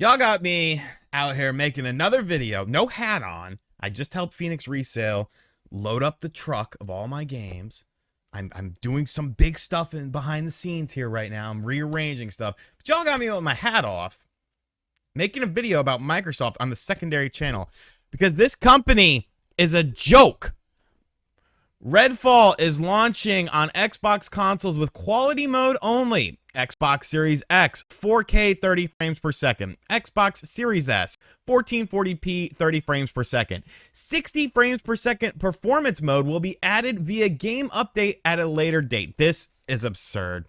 Y'all got me out here making another video, no hat on. I just helped Phoenix Resale load up the truck of all my games. I'm doing some big stuff in behind the scenes here right now. I'm rearranging stuff. But y'all got me with my hat off, making a video about Microsoft on the secondary channel because this company is a joke. Redfall is launching on Xbox consoles with quality mode only. Xbox Series X, 4K 30 frames per second. Xbox Series S, 1440p 30 frames per second. 60 frames per second performance mode will be added via game update at a later date. This is absurd.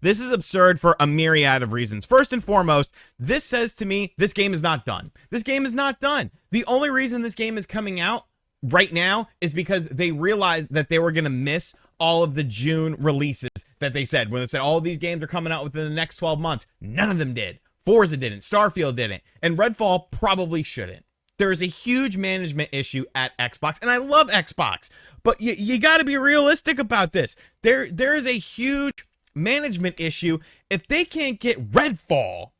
This is absurd for a myriad of reasons. First and foremost, this says to me this game is not done. This game is not done. The only reason this game is coming out right now is because they realized that they were going to miss all of the June releases that they said. When they said all these games are coming out within the next 12 months, none of them did. Forza didn't, Starfield didn't, and Redfall probably shouldn't. There is a huge management issue at Xbox, and I love Xbox, but you got to be realistic about this. There is a huge management issue if they can't get Redfall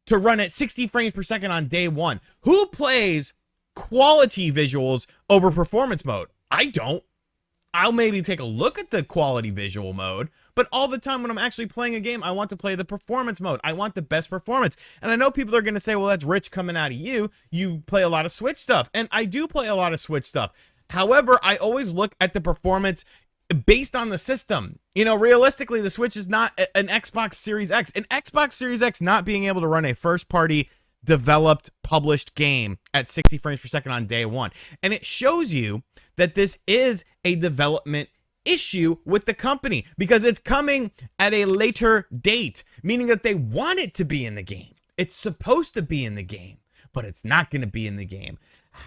to run at 60 frames per second on day one. Who plays quality visuals over performance mode? I don't. I'll maybe take a look at the quality visual mode, but all the time when I'm actually playing a game, I want to play the performance mode. I want the best performance. And I know people are going to say, well, that's rich coming out of you. You play a lot of Switch stuff. And I do play a lot of Switch stuff. However, I always look at the performance based on the system. You know, realistically, the Switch is not an Xbox Series X. An Xbox Series X not being able to run a first-party developed, published game at 60 frames per second on day one. And it shows you that this is a development issue with the company because it's coming at a later date, meaning that they want it to be in the game. It's supposed to be in the game, but it's not going to be in the game.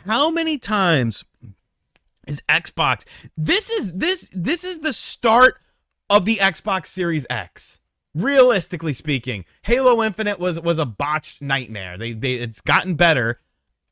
How many times is Xbox? This is the start of the Xbox Series X. Realistically speaking, Halo Infinite was a botched nightmare. It's gotten better,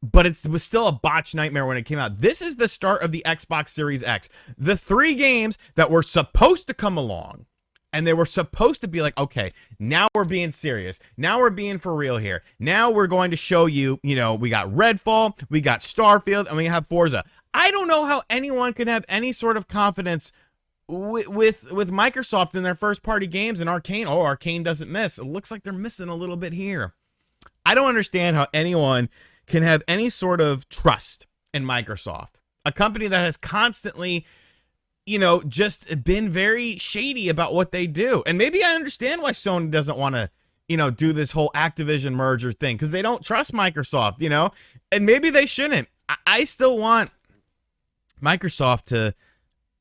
but it was still a botched nightmare when it came out. This is the start of the Xbox Series X. The 3 games that were supposed to come along, and they were supposed to be like, okay, now we're being serious. Now we're being for real here. Now we're going to show you, we got Redfall, we got Starfield, and we have Forza. I don't know how anyone can have any sort of confidence with Microsoft in their first-party games and Arcane. Oh, Arcane doesn't miss. It looks like they're missing a little bit here. I don't understand how anyone can have any sort of trust in Microsoft, a company that has constantly, just been very shady about what they do. And maybe I understand why Sony doesn't want to, do this whole Activision merger thing because they don't trust Microsoft, and maybe they shouldn't. I still want Microsoft to,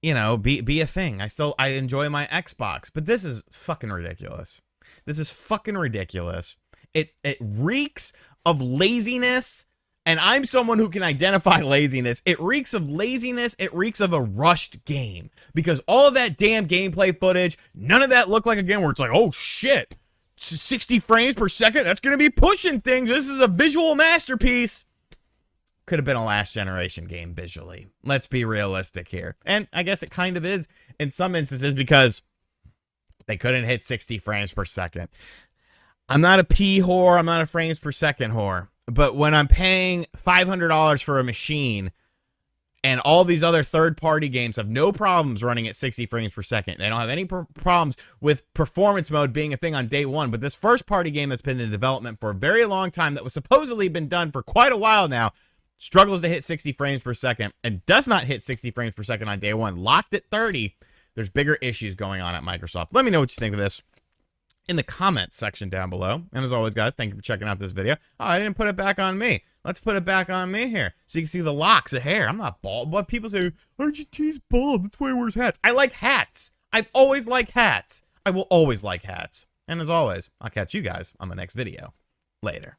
be a thing. I enjoy my Xbox, but this is fucking ridiculous. This is fucking ridiculous. It reeks of laziness, and I'm someone who can identify laziness. It reeks of laziness. It reeks of a rushed game because all of that damn gameplay footage, none of that looked like a game where it's like, oh shit, 60 frames per second. That's going to be pushing things. This is a visual masterpiece. Could have been a last generation game visually. Let's be realistic here. And I guess it kind of is in some instances because they couldn't hit 60 frames per second. I'm not a P whore. I'm not a frames per second whore. But when I'm paying $500 for a machine and all these other third-party games have no problems running at 60 frames per second, they don't have any problems with performance mode being a thing on day one, but this first-party game that's been in development for a very long time that was supposedly been done for quite a while now struggles to hit 60 frames per second and does not hit 60 frames per second on day one, locked at 30, there's bigger issues going on at Microsoft. Let me know what you think of this in the comments section down below. And as always, guys, thank you for checking out this video. Oh, I didn't put it back on me. Let's put it back on me here so you can see the locks of hair. I'm not bald. But people say, aren't you tease bald? That's why he wears hats. I like hats. I've always liked hats. I will always like hats. And as always, I'll catch you guys on the next video. Later.